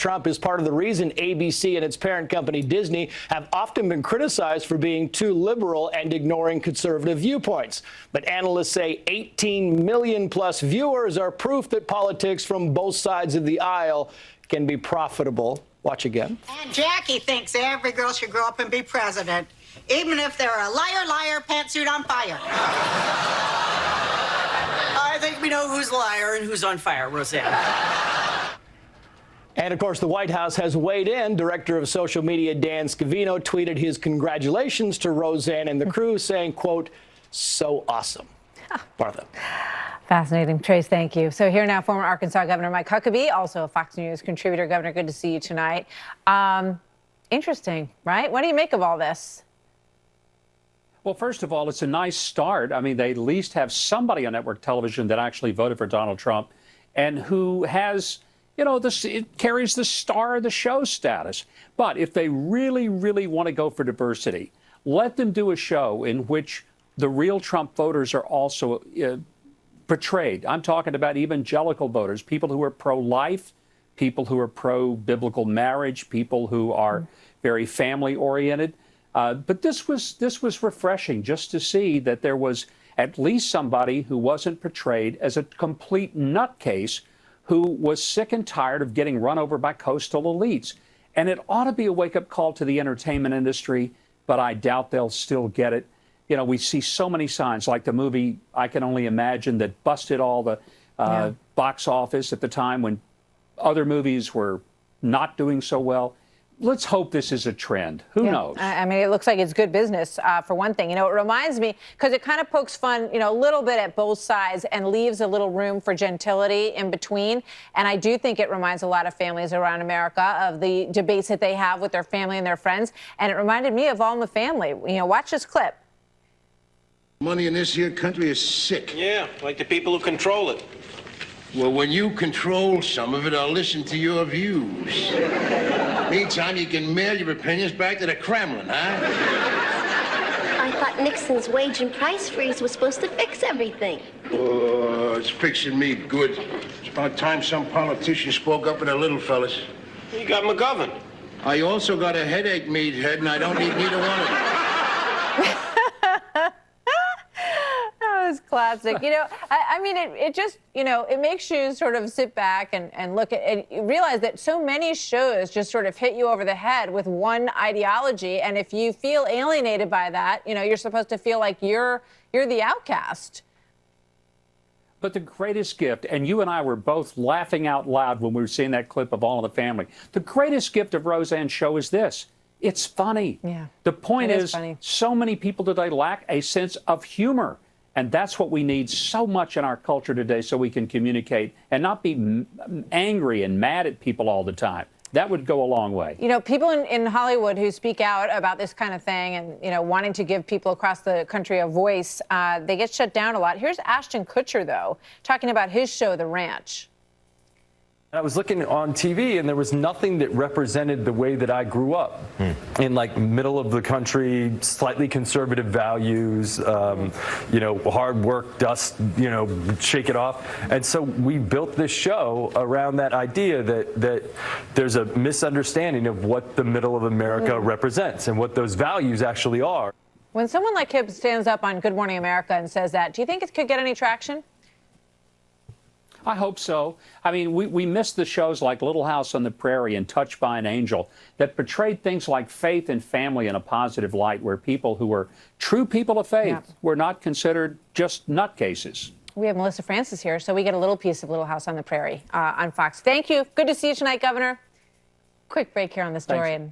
Trump is part of the reason ABC and its parent company Disney have often been criticized for being too liberal and ignoring conservative viewpoints. But analysts say 18 million plus viewers are proof that politics from both sides of the aisle can be profitable. Watch again. And Jackie thinks every girl should grow up and be president, even if they're a liar, pantsuit on fire. I think we know who's liar and who's on fire, Roseanne. And, of course, the White House has weighed in. Director of social media Dan Scavino tweeted his congratulations to Roseanne and the crew, saying, quote, "So awesome." Martha. Fascinating. Trace, thank you. So here now, former Arkansas Governor Mike Huckabee, also a Fox News contributor. Governor, good to see you tonight. Interesting, right? What do you make of all this? Well, first of all, it's a nice start. I mean, they at least have somebody on network television that actually voted for Donald Trump and who has, you know, it carries the star of the show status. But if they really, really want to go for diversity, let them do a show in which the real Trump voters are also portrayed. I'm talking about evangelical voters, people who are pro-life, people who are pro-biblical marriage, people who are very family-oriented. But this was refreshing just to see that there was at least somebody who wasn't portrayed as a complete nutcase who was sick and tired of getting run over by coastal elites. And it ought to be a wake-up call to the entertainment industry, but I doubt they'll still get it. You know, we see so many signs, like the movie I Can Only Imagine that busted all the box office at the time when other movies were not doing so well. Let's hope this is a trend. Who knows? I mean, it looks like it's good business, for one thing. You know, it reminds me, because it kind of pokes fun, you know, a little bit at both sides and leaves a little room for gentility in between. And I do think it reminds a lot of families around America of the debates that they have with their family and their friends. And it reminded me of All in the Family. You know, watch this clip. Money in this here country is sick. Yeah, like the people who control it. Well, when you control some of it, I'll listen to your views. Meantime, you can mail your opinions back to the Kremlin, huh? I thought Nixon's wage and price freeze was supposed to fix everything. Oh, it's fixing me good. It's about time some politician spoke up for the little fellas. You got McGovern. I also got a headache, meathead, and I don't need neither one of them. Classic. You know, I mean, it just, you know, it makes you sort of sit back and look at and realize that so many shows just sort of hit you over the head with one ideology. And if you feel alienated by that, you know, you're supposed to feel like you're the outcast. But the greatest gift, and you and I were both laughing out loud when we were seeing that clip of All in the Family, the greatest gift of Roseanne's show is this. It's funny. Yeah. The point is funny. So many people today lack a sense of humor. And that's what we need so much in our culture today so we can communicate and not be angry and mad at people all the time. That would go a long way. You know, people in Hollywood who speak out about this kind of thing and, you know, wanting to give people across the country a voice, they get shut down a lot. Here's Ashton Kutcher, though, talking about his show, The Ranch. I was looking on TV, and there was nothing that represented the way that I grew up in, like, middle of the country, slightly conservative values, you know, hard work, dust, you know, shake it off. And so we built this show around that idea that there's a misunderstanding of what the middle of America represents and what those values actually are. When someone like him stands up on Good Morning America and says that, do you think it could get any traction? I hope so. I mean, we missed the shows like Little House on the Prairie and Touched by an Angel that portrayed things like faith and family in a positive light, where people who were true people of faith were not considered just nutcases. We have Melissa Francis here, so we get a little piece of Little House on the Prairie on Fox. Thank you. Good to see you tonight, Governor. Quick break here on the story. And